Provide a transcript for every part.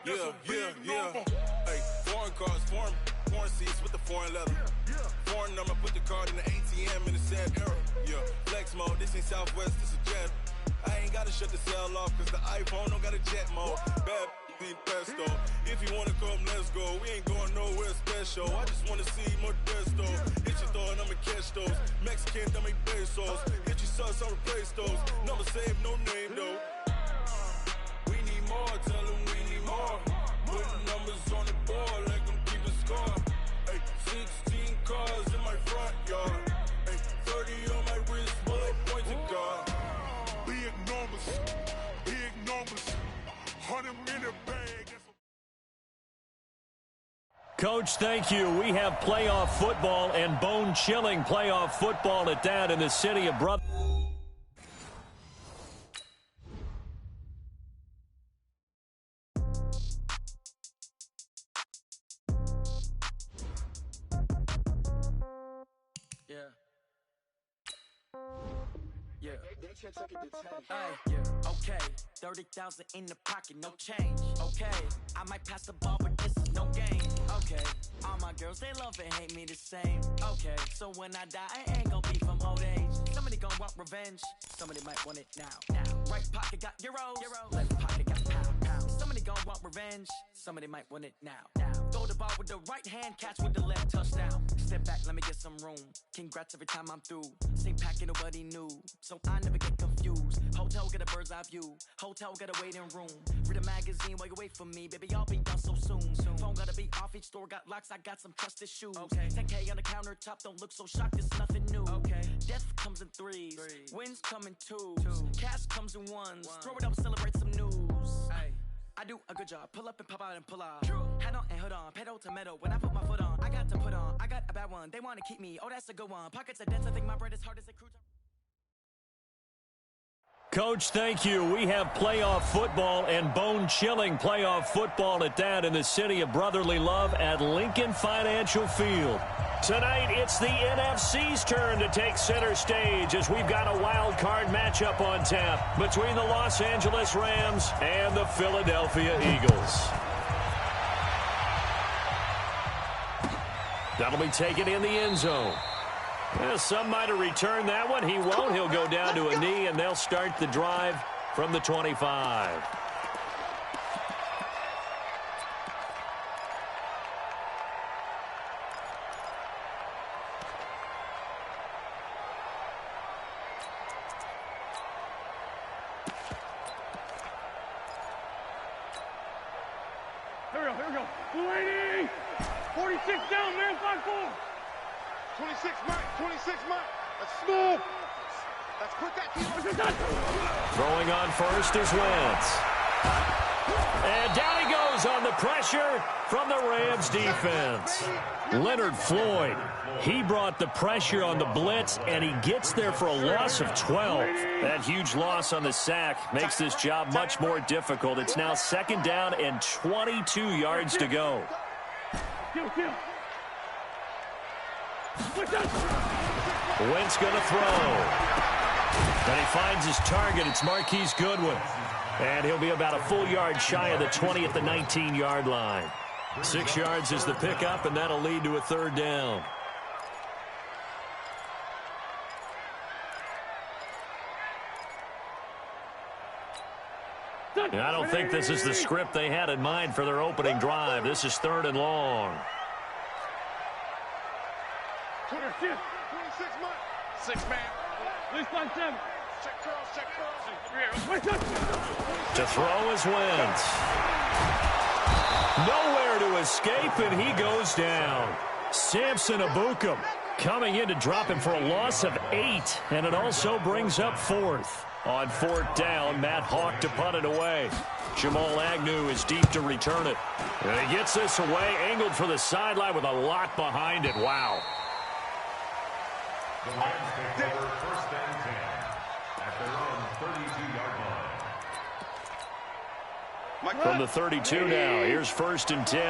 Yeah. Hey, foreign cars, foreign seats with the foreign leather. Foreign number, put the card in the ATM in the sad era. Yeah, flex mode, this ain't Southwest, this a jet. I ain't gotta shut the cell off, cause the iPhone don't got a jet mode. Bad ain't pesto. If you wanna come, let's go. We ain't going nowhere special. I just wanna see Modesto. Hit your thought, I'ma catch those. Mexican, I make pesos. Hit your sus, I'll replace those. Number save, no name though. We need more, tell them we need more. Putting numbers on the board like I'm keeping score. Hey, 16 cars in my front yard. Hey, 30 on my wrist, bullet point to God. Big numbers, 100 in a bag. Coach, thank you. We have playoff football and bone-chilling playoff football at that in the city of Brother. Okay, 30,000 in the pocket, no change. Okay, I might pass the ball, but this is no game. Okay, all my girls, they love and hate me the same. Okay, so when I die, I ain't gonna be from old age. Somebody gonna want revenge, somebody might want it now. Right pocket got euros, left pocket got pounds. Somebody gonna want revenge, somebody might want it now. Throw the ball with the right hand, catch with the left, touchdown. Step back, let me get some room. Congrats every time I'm through. Same packet, nobody knew, so I never get confused. Hotel get a bird's eye view. Hotel get a waiting room. Read a magazine while you wait for me. Baby, I'll be done so soon. Phone gotta be off. Each store got locks. I got some trusted shoes. 10K on the countertop. Don't look so shocked. It's nothing new. Death comes in threes. Wins come in twos. Cash comes in ones. Throw it up, celebrate some news. I do a good job. Pull up and pop out and pull out. Head on and hood on. Pedal to metal. When I put my foot on, I got to put on. I got a bad one. They want to keep me. Oh, that's a good one. Pockets are dense. I think my bread is hard as a crouton. Coach, thank you. We have playoff football and bone-chilling playoff football at that in the city of brotherly love at Lincoln Financial Field. Tonight, it's the NFC's turn to take center stage as we've got a wild card matchup on tap between the Los Angeles Rams and the Philadelphia Eagles. That'll be taken in the end zone. Well, some might have returned that one. He won't. He'll go down to a knee, and they'll start the drive from the 25. Here we go. 280. 46 down, man. 5-4. 26, Mike. That's smooth. That's quick. Throwing on first is Wentz. And down he goes on the pressure from the Rams defense. Leonard Floyd, he brought the pressure on the blitz, and he gets there for a loss of 12. That huge loss on the sack makes this job much more difficult. It's now second down and 22 yards to go. Wentz going to throw. And he finds his target. It's Marquise Goodwin. And he'll be about a full yard shy of the 20 at the 19-yard line. 6 yards is the pickup, and that'll lead to a third down. I don't think this is the script they had in mind for their opening drive. This is third and long. 26, Mike. 6 man. At least 5-7. Check curls. To throw is Wentz. Nowhere to escape, and he goes down. Samson Ebukam coming in to drop him for a loss of 8, and it also brings up fourth. On fourth down, Matt Hawk to punt it away. Jamal Agnew is deep to return it. And he gets this away, angled for the sideline with a lot behind it. Wow. The Rams take over first and 10 at their own 32-yard line. From the 32 now, here's first and 10.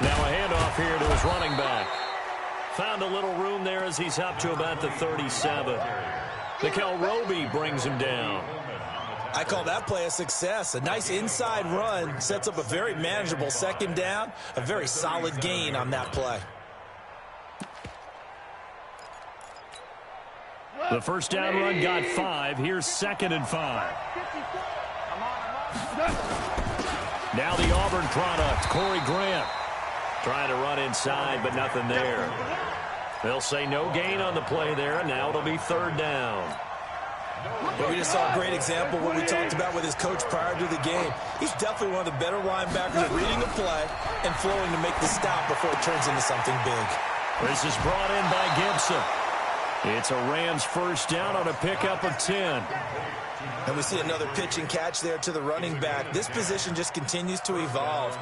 Now a handoff here to his running back. Found a little room there as he's up to about the 37. Mikel Roby brings him down. I call that play a success. A nice inside run sets up a very manageable second down, a very solid gain on that play. The first down run got 5. Here's 2nd and 5. Now the Auburn product, Corey Grant. Trying to run inside, but nothing there. They'll say no gain on the play there, and now it'll be 3rd down. But we just saw a great example of what we talked about with his coach prior to the game. He's definitely one of the better linebackers at reading the play and flowing to make the stop before it turns into something big. This is brought in by Gibson. It's a Rams first down on a pickup of 10. And we see another pitch and catch there to the running back. This position just continues to evolve.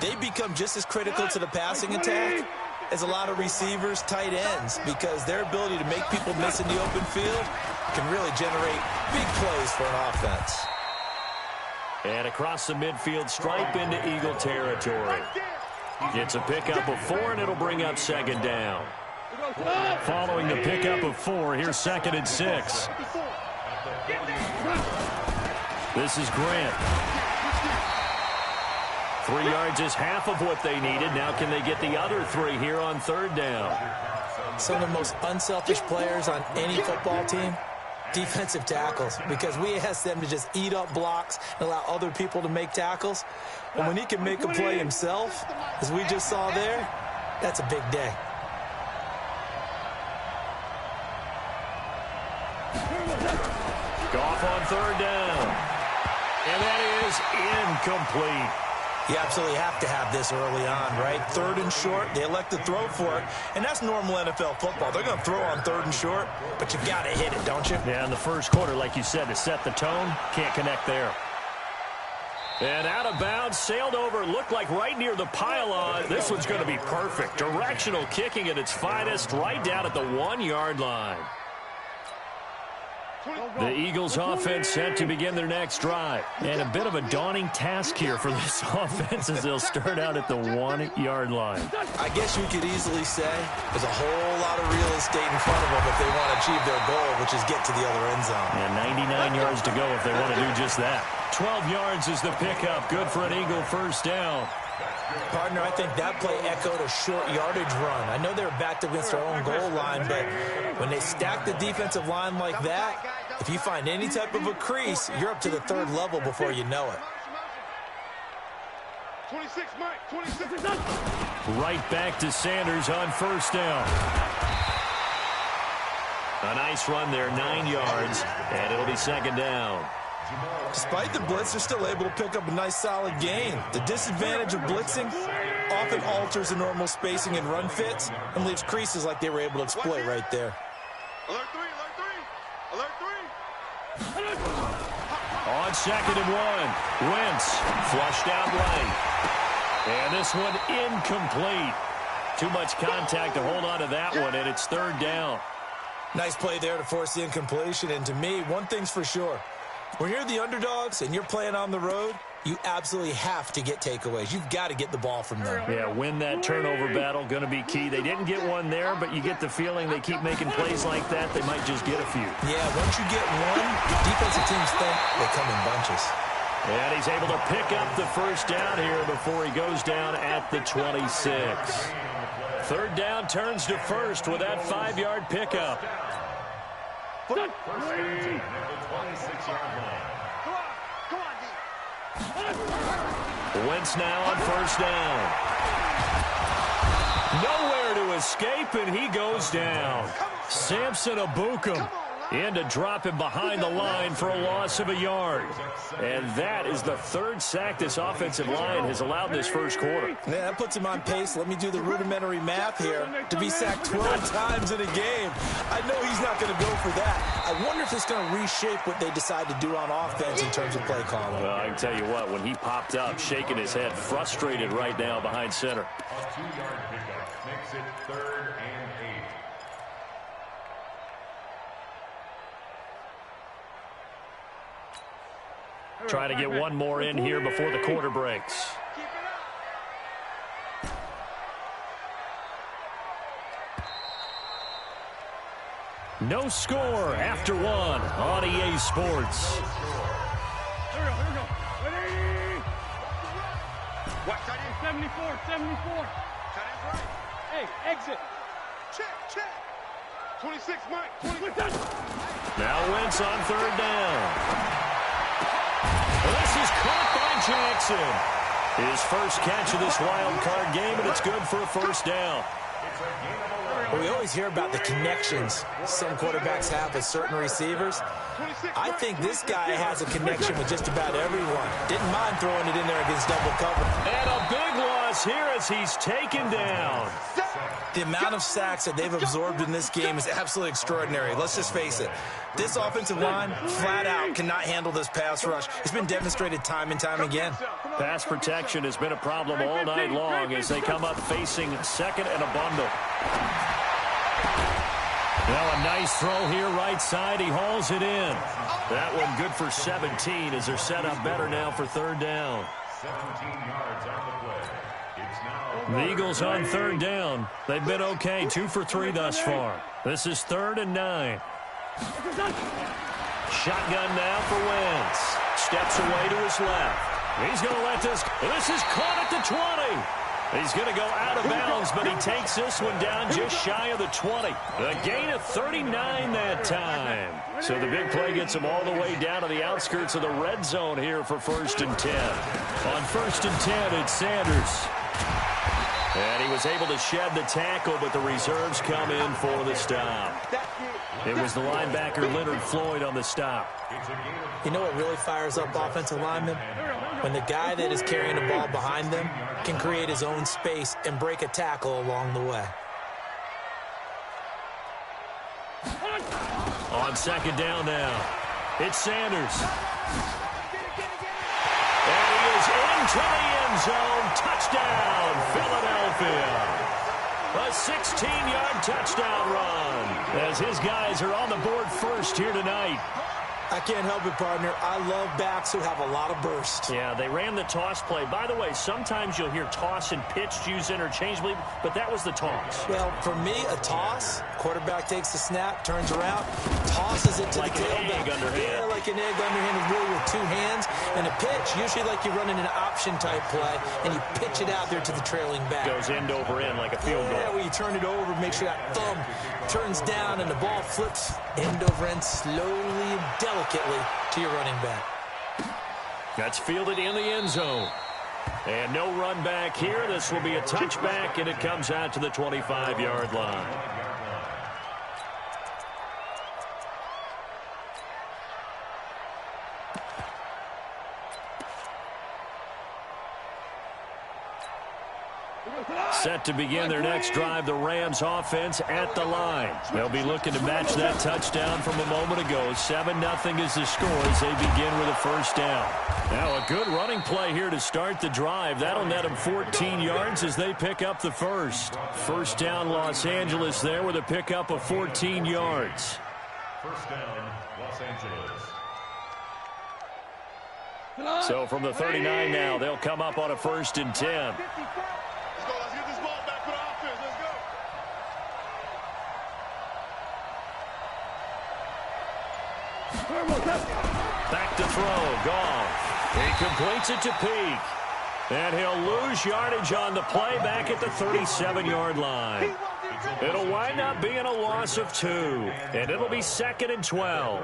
They become just as critical to the passing attack as a lot of receivers, tight ends, because their ability to make people miss in the open field can really generate big plays for an offense. And across the midfield stripe into Eagle territory. It's a pickup of 4, and it'll bring up 2nd down. Following the pickup of 4, here's 2nd and 6. This is Grant. 3 yards is half of what they needed. Now can they get the other 3 here on 3rd down? Some of the most unselfish players on any football team, defensive tackles, because we ask them to just eat up blocks and allow other people to make tackles. And when he can make a play himself, as we just saw there, that's a big day. Goff on 3rd down. And that is incomplete. You absolutely have to have this early on, right? 3rd and short, they elect to throw for it, and that's normal NFL football. They're going to throw on 3rd and short, but you've got to hit it, don't you? Yeah, in the first quarter, like you said, to set the tone, can't connect there. And out of bounds, sailed over, looked like right near the pylon. This one's going to be perfect. Directional kicking at its finest, right down at the 1-yard line. The Eagles offense set to begin their next drive. And a bit of a daunting task here for this offense as they'll start out at the 1-yard line. I guess you could easily say there's a whole lot of real estate in front of them if they want to achieve their goal, which is get to the other end zone. And 99 yards to go if they want to do just that. 12 yards is the pickup. Good for an Eagle first down. Partner, I think that play echoed a short yardage run. I know they were backed against their own goal line, but when they stack the defensive line like that, if you find any type of a crease, you're up to the 3rd level before you know it. 26, Mike, 26. Right back to Sanders on first down. A nice run there, 9 yards, and it'll be 2nd down. Despite the blitz, they're still able to pick up a nice solid gain. The disadvantage of blitzing often alters the normal spacing and run fits and leaves creases like they were able to exploit right there. Alert 3, alert 3, alert 3. On 2nd and 1, Wentz flushed out right. And this one incomplete. Too much contact to hold on to that one, and it's 3rd down. Nice play there to force the incompletion, and to me, one thing's for sure. When you're the underdogs and you're playing on the road, you absolutely have to get takeaways. You've got to get the ball from them. Yeah, win that turnover battle, going to be key. They didn't get one there, but you get the feeling they keep making plays like that, they might just get a few. Yeah, once you get one, defensive teams think they come in bunches. And he's able to pick up the first down here before he goes down at the 26. 3rd down turns to 1st with that 5-yard pickup. First and 10 at the 26-yard line. Wentz now on first down. Nowhere to escape, and he goes down. Samson Ebukam in to drop him behind the line for a loss of a yard. And that is the 3rd sack this offensive line has allowed this first quarter. Yeah, that puts him on pace. Let me do the rudimentary math here. To be sacked 12 times in a game, I know he's not going to go for that. I wonder if it's going to reshape what they decide to do on offense in terms of play calling. Well, I can tell you what, when he popped up, shaking his head, frustrated right now behind center. A 2-yard pickup makes it 3rd and 8. Try to get one more in here before the quarter breaks. No score after 1 on EA Sports. Here we go. 180. What, tight end? 74. Tight end's right. Hey, exit. Check. 26, Mike. 26. Now Wentz on third down. This is caught by Jackson. His first catch of this wild card game, and it's good for a first down. Well, we always hear about the connections some quarterbacks have with certain receivers. I think this guy has a connection with just about everyone. Didn't mind throwing it in there against double cover. And a big loss here as he's taken down. The amount of sacks that they've absorbed in this game is absolutely extraordinary. Let's just face it. This offensive line, flat out, cannot handle this pass rush. It's been demonstrated time and time again. Pass protection has been a problem all night long as they come up facing second and a bundle. Now a nice throw here right side. He hauls it in. That one good for 17 as they're set up better now for third down. 17 yards on the play. It's now The Eagles on third down. They've been okay, 2 for 3 thus far. This is 3rd and 9. Shotgun now for Wentz. Steps away to his left. He's going to let this. This is caught at the 20. He's going to go out of bounds, but he takes this one down just shy of the 20. A gain of 39 that time. So the big play gets him all the way down to the outskirts of the red zone here for 1st and 10. On 1st and 10, it's Sanders. And he was able to shed the tackle, but the reserves come in for the stop. It was the linebacker Leonard Floyd on the stop. You know what really fires up offensive linemen? When the guy that is carrying the ball behind them can create his own space and break a tackle along the way. On 2nd down now, it's Sanders. And he is into the end zone. Touchdown, Philadelphia. A 16-yard touchdown run as his guys are on the board first here tonight. I can't help it, partner. I love backs who have a lot of burst. Yeah, they ran the toss play. By the way, sometimes you'll hear toss and pitch used interchangeably, but that was the toss. Well, for me, a toss, quarterback takes the snap, turns around, tosses it to like the tailback. Like an egg underhand. Yeah, like an egg underhand, really with 2 hands. And a pitch, usually like you're running an option-type play, and you pitch it out there to the trailing back. Goes end over end like a field goal. Yeah, where you turn it over, make sure that thumb turns down, and the ball flips end over end slowly and delicately to your running back. That's fielded in the end zone. And no run back here. This will be a touchback, and it comes out to the 25-yard line. Set to begin their next drive, the Rams offense at the line. They'll be looking to match that touchdown from a moment ago. 7-0 is the score as they begin with a first down. Now a good running play here to start the drive. That'll net them 14 yards as they pick up the first. First down, Los Angeles there with a pickup of 14 yards. first down, Los Angeles. So from the 39 now, they'll come up on a 1st and 10. Let's get this ball back for the offense. Let's go. Back to throw, Goff. He completes it to Peak. And he'll lose yardage on the play back at the 37-yard line. It'll wind up being a loss of 2. And it'll be 2nd and 12.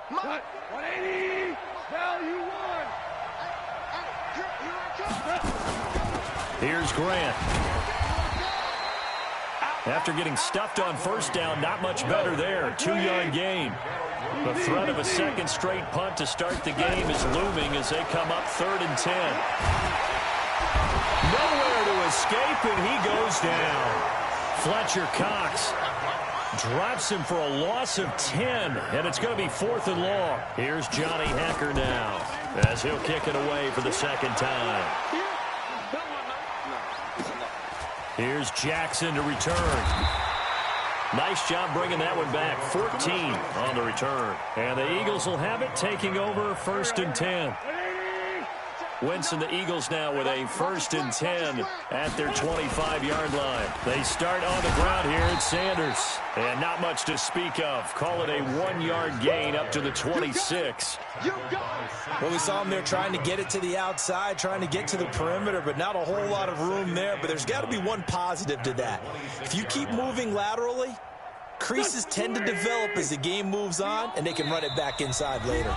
180. Tell you what. Here's Grant. After getting stuffed on first down, not much better there. 2-yard gain. The threat of a second straight punt to start the game is looming as they come up 3rd and 10. Nowhere to escape, and he goes down. Fletcher Cox drops him for a loss of 10, and it's going to be 4th and long. Here's Johnny Hekker now as he'll kick it away for the 2nd time. Here's Jackson to return. Nice job bringing that one back. 14 on the return. And the Eagles will have it, taking over 1st and 10. Winston, the Eagles now with a 1st and 10 at their 25-yard line. They start on the ground here at Sanders. And not much to speak of. Call it a 1-yard gain up to the 26. Well, we saw him there trying to get it to the outside, trying to get to the perimeter, but not a whole lot of room there. But there's got to be one positive to that. If you keep moving laterally, creases tend to develop as the game moves on, and they can run it back inside later.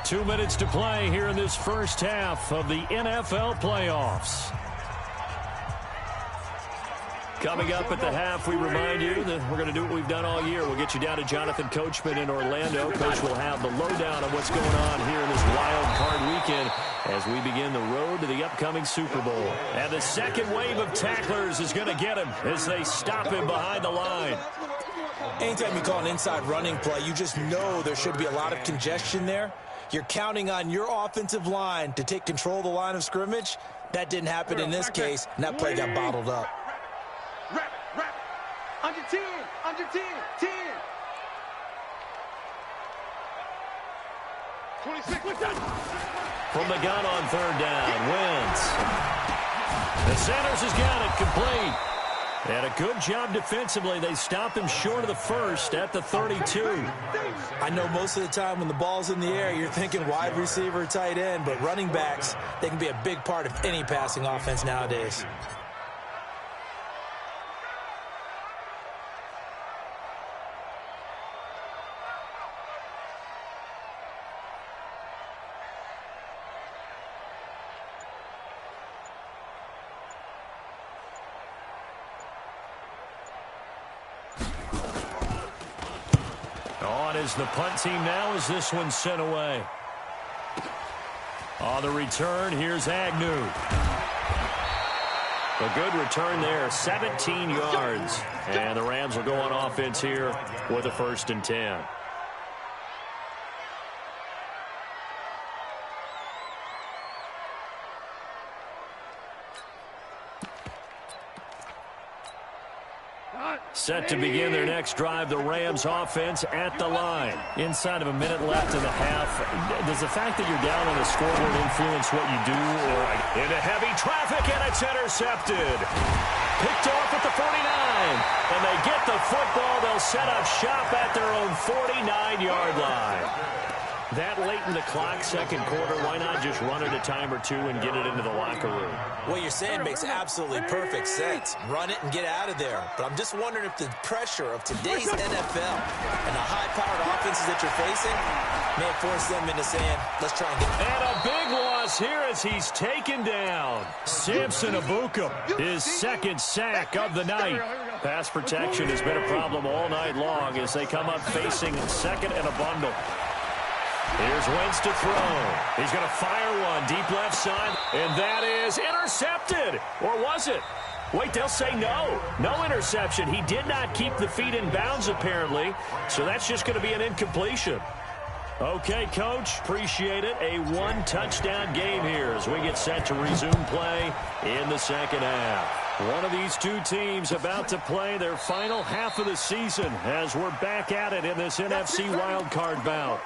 2 minutes to play here in this first half of the NFL playoffs. Coming up at the half, we remind you that we're going to do what we've done all year. We'll get you down to Jonathan Coachman in Orlando. Coach will have the lowdown of what's going on here in this wild card weekend as we begin the road to the upcoming Super Bowl. And the second wave of tacklers is going to get him as they stop him behind the line. Anytime you call an inside running play, you just know there should be a lot of congestion there. You're counting on your offensive line to take control of the line of scrimmage. That didn't happen in this case, and that play got bottled up. Wrap it. Under 10, under 10, 10. 26, look down. From the gun on 3rd down, Wentz. The Sanders has got it complete. And a good job defensively. They stopped him short of the first at the 32. I know most of the time when the ball's in the air, you're thinking wide receiver, tight end, but running backs, they can be a big part of any passing offense nowadays. Is the punt team now as this one's sent away. On the return, here's Agnew. A good return there, 17 yards. And the Rams will go on offense here with a 1st and 10. Set to begin their next drive, the Rams offense at the line. Inside of a minute left in the half. Does the fact that you're down on the scoreboard influence what you do? Or into heavy traffic, and it's intercepted. Picked off at the 49. And they get the football. They'll set up shop at their own 49-yard line. That late in the clock, second quarter, why not just run it a time or two and get it into the locker room? What you're saying makes absolutely perfect sense. Run it and get out of there. But I'm just wondering if the pressure of today's NFL and the high-powered offenses that you're facing may force them into saying, let's try and get it. And a big loss here as he's taken down. Samson Ebukam, his 2nd sack of the night. Pass protection has been a problem all night long as they come up facing 2nd and a bundle. Here's Wentz to throw. He's going to fire one deep left side, and that is intercepted. Or was it? Wait, they'll say no. No interception. He did not keep the feet in bounds, apparently, so that's just going to be an incompletion. Okay, Coach, appreciate it. A 1-touchdown game here as we get set to resume play in the second half. One of these two teams about to play their final half of the season as we're back at it in this NFC wildcard bout.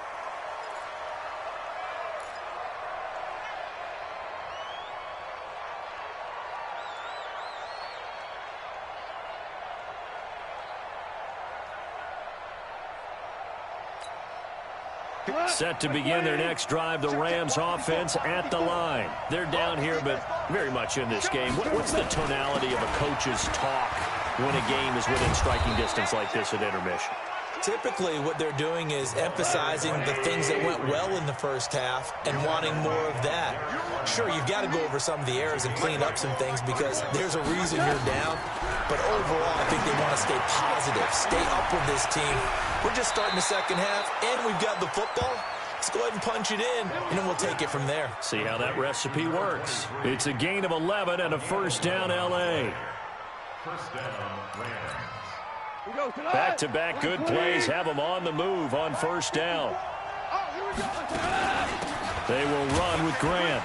Set to begin their next drive, the Rams offense at the line. They're down here, but very much in this game. What's the tonality of a coach's talk when a game is within striking distance like this at intermission? Typically, what they're doing is emphasizing the things that went well in the first half and wanting more of that. Sure, you've got to go over some of the errors and clean up some things because there's a reason you're down. But overall, I think they want to stay positive, stay up with this team. We're just starting the second half, and we've got the football. Let's go ahead and punch it in, and then we'll take it from there. See how that recipe works. It's a gain of 11 and a 1st down, L.A. 1st down, Rams. Back-to-back good plays have them on the move on 1st down. They will run with Grant.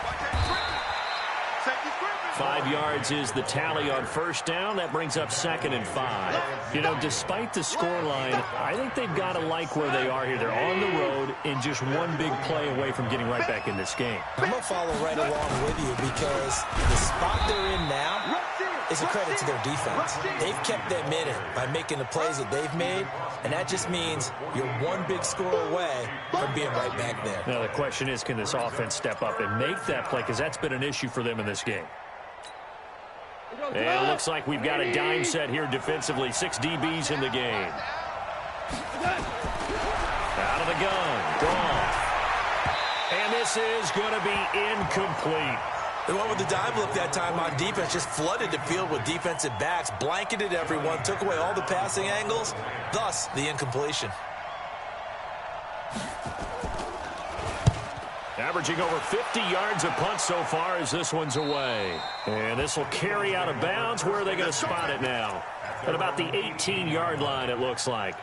5 yards is the tally on first down. That brings up 2nd and 5. You know, despite the scoreline, I think they've got to like where they are here. They're on the road and just one big play away from getting right back in this game. I'm going to follow right along with you because the spot they're in now is a credit to their defense. They've kept them in it by making the plays that they've made, and that just means you're one big score away from being right back there. Now, the question is, can this offense step up and make that play? Because that's been an issue for them in this game. And it looks like we've got a dime set here defensively. 6 DBs in the game. Out of the gun. Goff. And this is going to be incomplete. They went with the dime look that time on defense, just flooded the field with defensive backs, blanketed everyone, took away all the passing angles, thus the incompletion. Averaging over 50 yards a punt so far as this one's away. And this will carry out of bounds. Where are they going to spot it now? At about the 18-yard line, it looks like.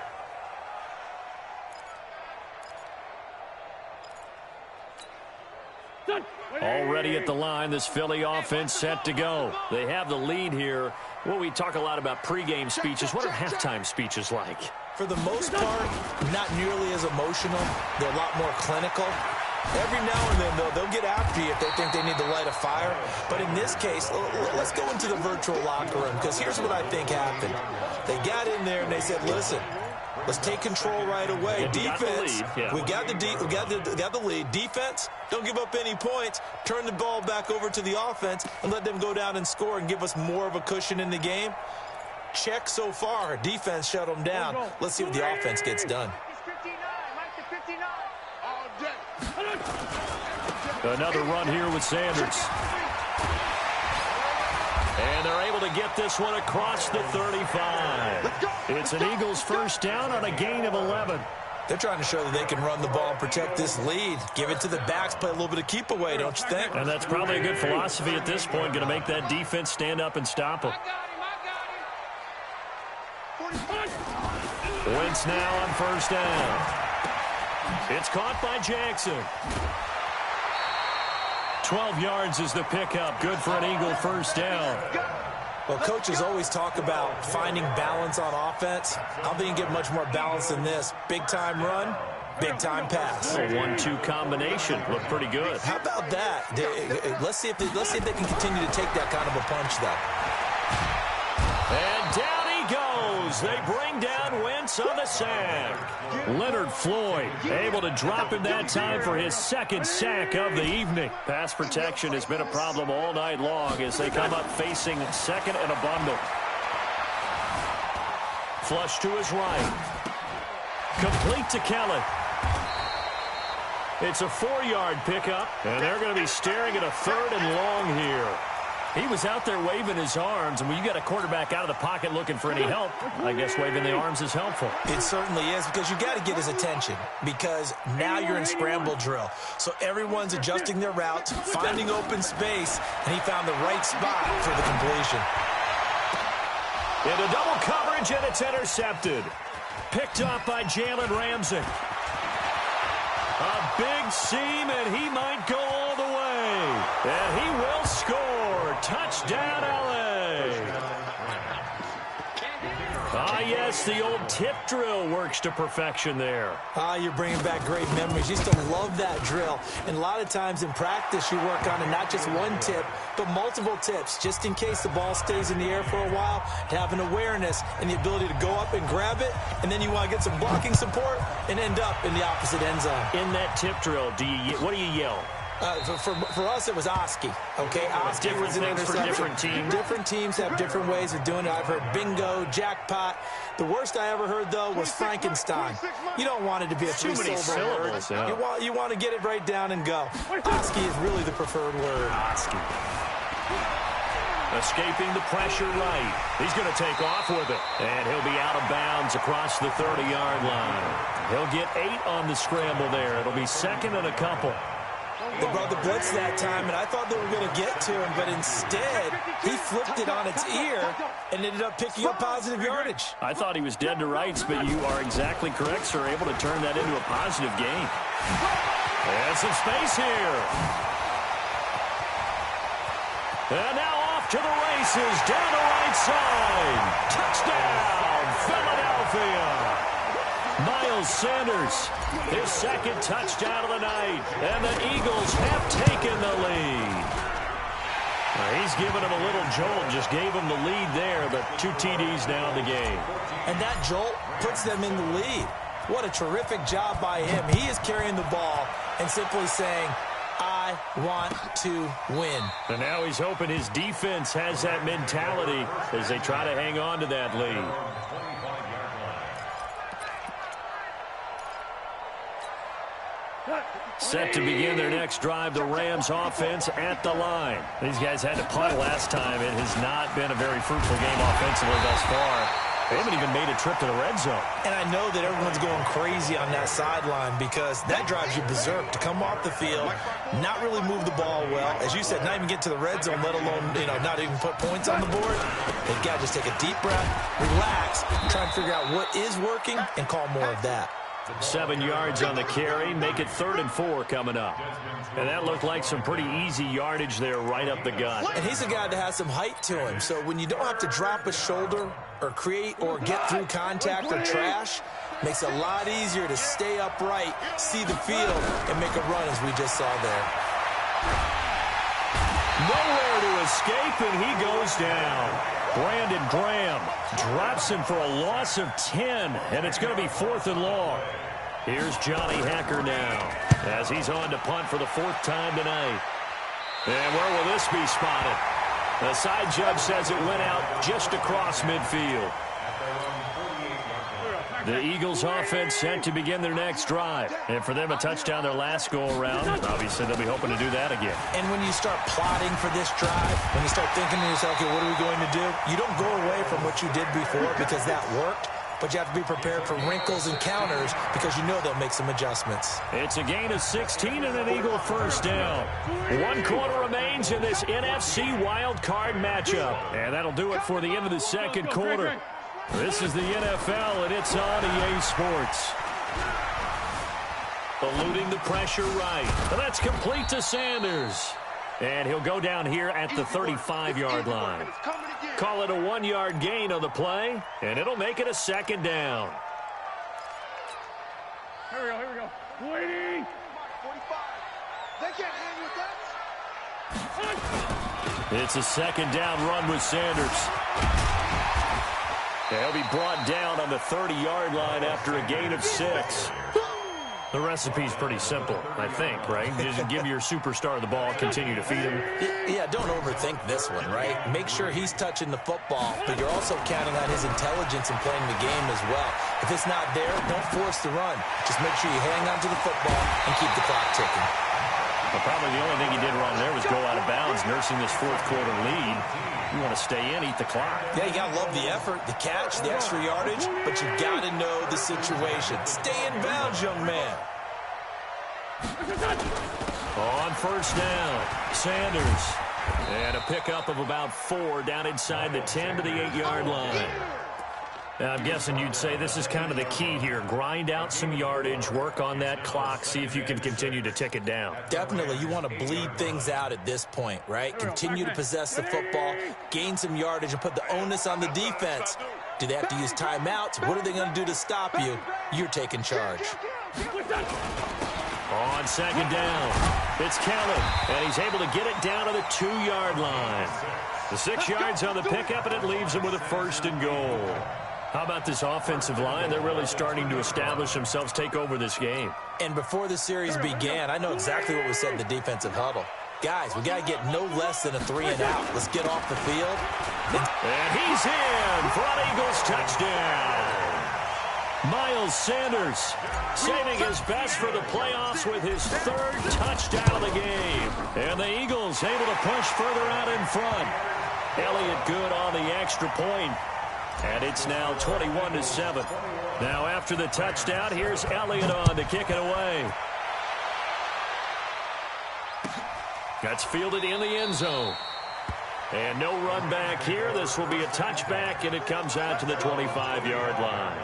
Already at the line, this Philly offense set to go. They have the lead here. Well, we talk a lot about pregame speeches. What are halftime speeches like? For the most part, not nearly as emotional. They're a lot more clinical. Every now and then, they'll get after you if they think they need to light a fire. But in this case, let's go into the virtual locker room, because here's what I think happened. They got in there and they said, listen, let's take control right away. Defense, we got the lead. Defense, don't give up any points. Turn the ball back over to the offense and let them go down and score and give us more of a cushion in the game. Check so far. Defense shut them down. Let's see what the offense gets done. Another run here with Sanders. And they're able to get this one across the 35. It's an Eagles first down on a gain of 11. They're trying to show that they can run the ball and protect this lead. Give it to the backs, play a little bit of keep away, don't you think? And that's probably a good philosophy at this point, going to make that defense stand up and stop them. Wentz now on first down. It's caught by Jackson. 12 yards is the pickup. Good for an Eagle first down. Well, coaches always talk about finding balance on offense. I don't think you get much more balance than this. Big-time run, big-time pass. A 1-2 combination. Looked pretty good. How about that? Let's see if they can continue to take that kind of a punch, though. And down he goes. They bring down Wentz on the sack. Leonard Floyd able to drop him that time for his 2nd sack of the evening. Pass protection has been a problem all night long as they come up facing 2nd and a bundle. Flush to his right. Complete to Kelly. It's a 4-yard pickup, and they're going to be staring at a 3rd and long here. He was out there waving his arms, and when you got a quarterback out of the pocket looking for any help, I guess waving the arms is helpful. It certainly is, because you got to get his attention, because now you're in scramble drill. So everyone's adjusting their routes, finding open space, and he found the right spot for the completion. Into double coverage, and it's intercepted. Picked up by Jalen Ramsey. A big seam, and he might go all the way. And he will score. Touchdown, L.A. Ah, yes, the old tip drill works to perfection there. You're bringing back great memories. Used to love that drill. And a lot of times in practice, you work on it, not just one tip, but multiple tips, just in case the ball stays in the air for a while, to have an awareness and the ability to go up and grab it, and then you want to get some blocking support and end up in the opposite end zone. In that tip drill, what do you yell? For us, it was Oski. Okay, Oski was an interception. For different teams. Different teams have different ways of doing it. I've heard bingo, jackpot. The worst I ever heard, though, was Frankenstein. You don't want it to be a three-syllable word. Yeah. You want to get it right down and go. Oski is really the preferred word. Oski. Escaping the pressure right. He's going to take off with it. And he'll be out of bounds across the 30-yard line. He'll get 8 on the scramble there. It'll be 2nd and a couple. They brought the blitz that time, and I thought they were going to get to him, but instead, he flipped it on its ear and ended up picking up positive yardage. I thought he was dead to rights, but you are exactly correct, sir. Able to turn that into a positive gain. And some space here. And now off to the races, down the right side. Touchdown, Philadelphia. Miles Sanders, his second touchdown of the night, and the Eagles have taken the lead. He's given him a little jolt, just gave him the lead there, but 2 TDs now in the game. And that jolt puts them in the lead. What a terrific job by him. He is carrying the ball and simply saying, I want to win. And now he's hoping his defense has that mentality as they try to hang on to that lead. Set to begin their next drive, the Rams offense at the line. These guys had to punt last time. It has not been a very fruitful game offensively thus far. They haven't even made a trip to the red zone. And I know that everyone's going crazy on that sideline because that drives you berserk to come off the field, not really move the ball well. As you said, not even get to the red zone, let alone, not even put points on the board. They've got to just take a deep breath, relax, try and figure out what is working, and call more of that. 7 yards on the carry, make it 3rd and 4 coming up. And that looked like some pretty easy yardage there right up the gut. And he's a guy that has some height to him, so when you don't have to drop a shoulder or create or get through contact or trash, makes it a lot easier to stay upright, see the field, and make a run as we just saw there. Nowhere to escape, and he goes down. Brandon Graham drops him for a loss of 10, and it's going to be 4th and long. Here's Johnny Hacker now as he's on to punt for the 4th time tonight. And where will this be spotted? The side judge says it went out just across midfield. The Eagles offense set to begin their next drive. And for them, a touchdown their last go-around. Obviously, they'll be hoping to do that again. And when you start plotting for this drive, when you start thinking to yourself, okay, what are we going to do? You don't go away from what you did before because that worked. But you have to be prepared for wrinkles and counters because you know they'll make some adjustments. It's a gain of 16 and an Eagle first down. 1 quarter remains in this NFC wild card matchup. And that'll do it for the end of the second quarter. This is the NFL, and it's on EA Sports. Eluding the pressure right. And that's complete to Sanders. And he'll go down here at the 35-yard line. Call it a 1-yard gain on the play, and it'll make it a 2nd down. Here we go. Waiting. 45. They can't hang with that. It's a 2nd down run with Sanders. He'll be brought down on the 30-yard line after a gain of 6. The recipe's pretty simple, I think, right? Just give your superstar the ball, continue to feed him. Yeah, don't overthink this one, right? Make sure he's touching the football, but you're also counting on his intelligence in playing the game as well. If it's not there, don't force the run. Just make sure you hang on to the football and keep the clock ticking. But probably the only thing he did wrong there was go out of bounds, nursing this 4th quarter lead. You want to stay in, eat the clock. Yeah, you got to love the effort, the catch, the extra yardage, but you got to know the situation. Stay in bounds, young man. On first down, Sanders. And a pickup of about 4 down inside the 10 to the 8-yard line. Now, I'm guessing you'd say this is kind of the key here. Grind out some yardage, work on that clock, see if you can continue to tick it down. Definitely, you want to bleed things out at this point, right? Continue to possess the football, gain some yardage, and put the onus on the defense. Do they have to use timeouts? What are they going to do to stop you? You're taking charge. On 2nd down, it's Kellen, and he's able to get it down to the 2-yard line. The 6 yards on the pickup, and it leaves him with a 1st and goal. How about this offensive line? They're really starting to establish themselves, take over this game. And before the series began, I know exactly what was said in the defensive huddle. Guys, we got to get no less than a 3-and-out. Let's get off the field. And he's in for an Eagles touchdown. Miles Sanders saving his best for the playoffs with his 3rd touchdown of the game. And the Eagles able to push further out in front. Elliott good on the extra point. And it's now 21-7. Now after the touchdown, here's Elliott on to kick it away. That's fielded in the end zone. And no run back here. This will be a touchback, and it comes out to the 25-yard line.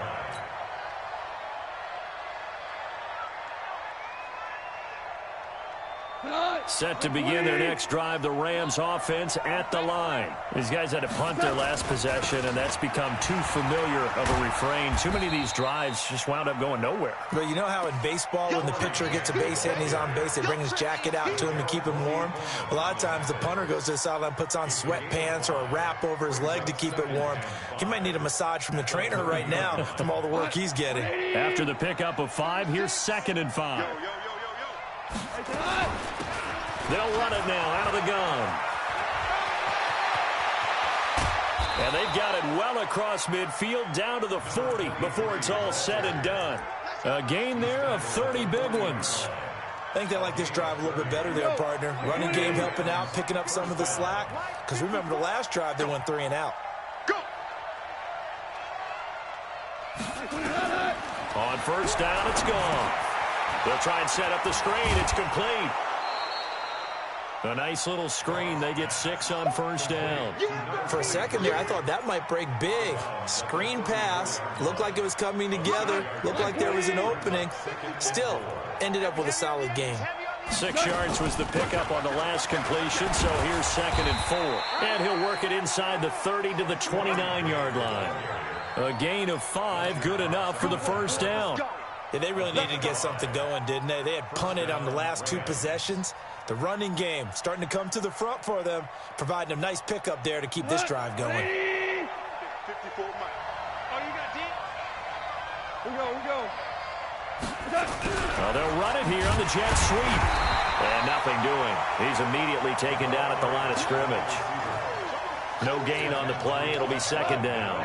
Set to begin their next drive, the Rams offense at the line. These guys had to punt their last possession, and that's become too familiar of a refrain. Too many of these drives just wound up going nowhere. But you know how in baseball, when the pitcher gets a base hit and he's on base, they bring his jacket out to him to keep him warm? A lot of times the punter goes to the sideline, puts on sweatpants or a wrap over his leg to keep it warm. He might need a massage from the trainer right now from all the work he's getting. After the pickup of 5, here's 2nd and 5. They'll run it now out of the gun. And they've got it well across midfield down to the 40 before it's all said and done. A gain there of 30 big ones. I think they like this drive a little bit better there, partner. Running game helping out, picking up some of the slack. Because remember the last drive, they went 3 and out. On first down, it's gone. They'll try and set up the screen. It's complete. A nice little screen. They get 6 on first down. For a second there, I thought that might break big. Screen pass. Looked like it was coming together. Looked like there was an opening. Still, ended up with a solid gain. 6 yards was the pickup on the last completion, so here's 2nd and 4. And he'll work it inside the 30 to the 29-yard line. A gain of 5, good enough for the first down. Yeah, they really needed to get something going, didn't they? They had punted on the last 2 possessions. The running game starting to come to the front for them, providing a nice pickup there to keep this drive going. 54 Mike. Oh, you got deep? We go. Well, they'll run it here on the jet sweep. And nothing doing. He's immediately taken down at the line of scrimmage. No gain on the play. It'll be 2nd down.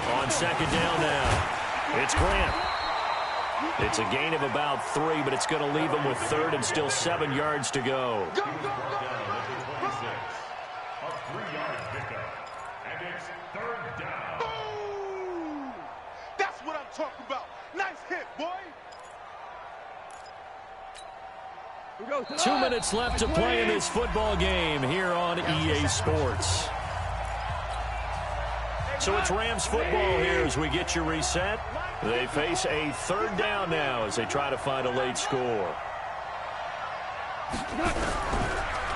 On 2nd down now, it's Grant. It's a gain of about 3, but it's going to leave him with 3rd and still 7 yards to go. A 3-yard pickup, and it's 3rd down. Boom! That's what I'm talking about. Nice hit, boy. 2 minutes left to play in this football game here on EA Sports. So it's Rams football here as we get you reset. They face a 3rd down now as they try to find a late score.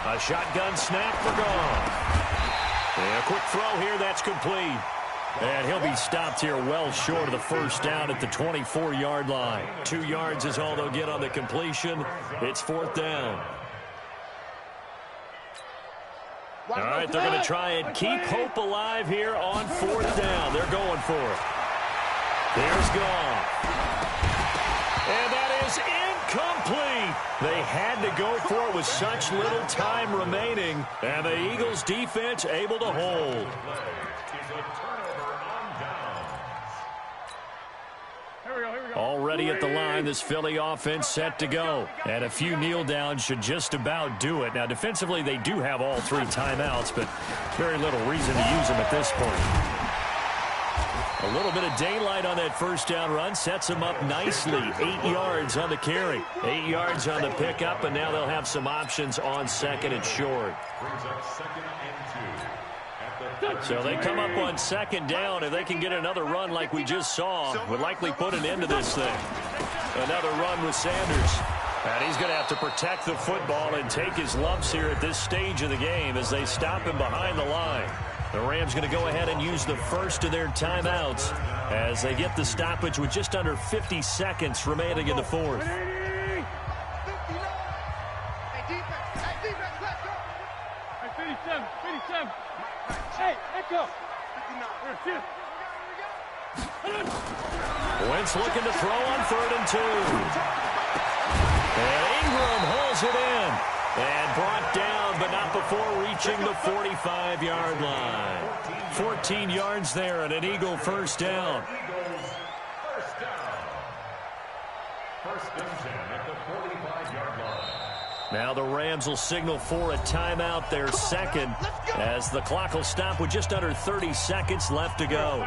A shotgun snap for gone. And a quick throw here, that's complete. And he'll be stopped here well short of the first down at the 24-yard line. 2 yards is all they'll get on the completion. It's 4th down. All right, they're going to try and keep hope alive here on 4th down. They're going for it. There's Goff. And that is incomplete. They had to go for it with such little time remaining. And the Eagles defense able to hold. Already at the line, this Philly offense set to go. And a few kneel downs should just about do it. Now, defensively, they do have all 3 timeouts, but very little reason to use them at this point. A little bit of daylight on that first down run sets them up nicely. 8 yards on the carry, 8 yards on the pickup, and now they'll have some options on 2nd and short. So they come up on 2nd down. If they can get another run like we just saw, would likely put an end to this thing. Another run with Sanders. And he's going to have to protect the football and take his lumps here at this stage of the game as they stop him behind the line. The Rams going to go ahead and use the first of their timeouts as they get the stoppage with just under 50 seconds remaining in the 4th. Hey, defense, let's go. Hey, 57. Hey, let's go. Wentz looking to throw on 3rd and 2. And Ingram holds it in. And brought down, but not before reaching the 45-yard line. 14 yards there and an Eagle first down. First and 10 at the 45-yard line. Now the Rams will signal for a timeout, their 2nd, as the clock will stop with just under 30 seconds left to go.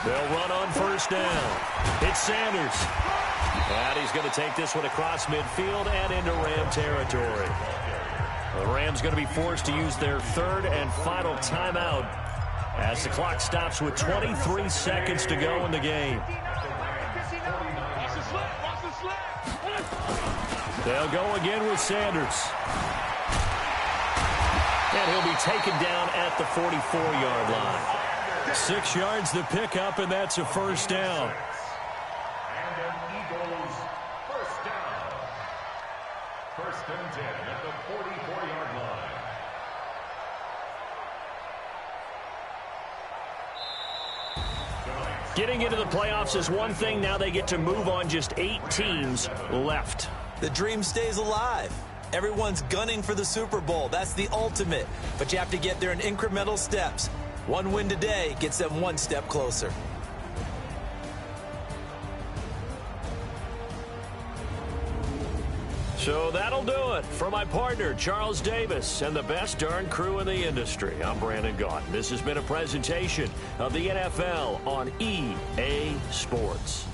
They'll run on first down. It's Sanders. And he's going to take this one across midfield and into Ram territory. The Rams going to be forced to use their 3rd and final timeout As the clock stops with 23 seconds to go in the game. They'll go again with Sanders. And he'll be taken down at the 44-yard line. 6 yards to pick up, and that's a first down. And an Eagles first down. First and 10 at the 44-yard line. Getting into the playoffs is one thing. Now they get to move on. Just 8 teams left. The dream stays alive. Everyone's gunning for the Super Bowl. That's the ultimate. But you have to get there in incremental steps. One win today gets them one step closer. So that'll do it. For my partner, Charles Davis, and the best darn crew in the industry, I'm Brandon Gaudin. This has been a presentation of the NFL on EA Sports.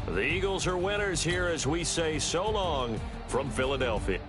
The Eagles are winners here as we say so long from Philadelphia.